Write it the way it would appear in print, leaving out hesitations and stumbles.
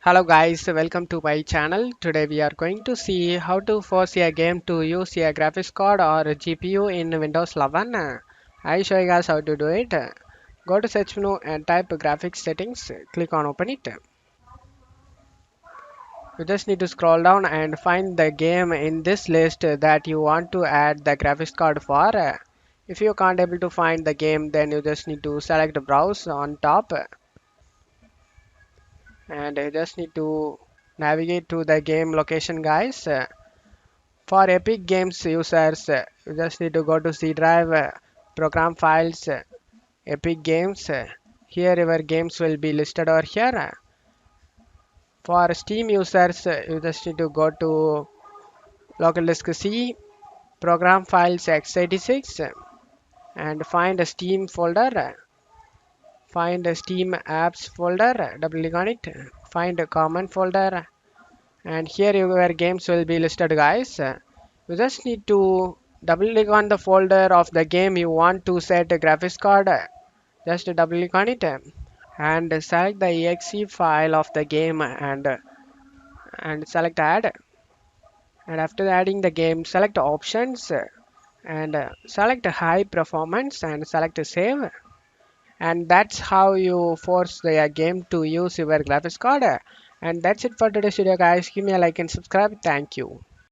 Hello guys, welcome to my channel. Today we are going to see how to force a game to use a graphics card or a GPU in Windows 11. I'll show you guys how to do it. Go to search menu and type graphics settings. Click on open it. You just need to scroll down and find the game in this list that you want to add the graphics card for. If you can't able to find the game, then you just need to select browse on top and you just need to navigate to the game location guys. For Epic Games users, you just need to go to C drive, program files, Epic Games. Here your games will be listed over here. For Steam users, you just need to go to local disk C, program files x86 and find a Steam folder. Find a Steam apps folder, double click on it. Find a common folder and here your games will be listed guys. You just need to double click on the folder of the game you want to set a graphics card. Just double click on it and select the exe file of the game and select add. And after adding the game, select options and select high performance and select save. And that's how you force the game to use your graphics card. And that's it for today's video guys. Give me a like and subscribe. Thank you.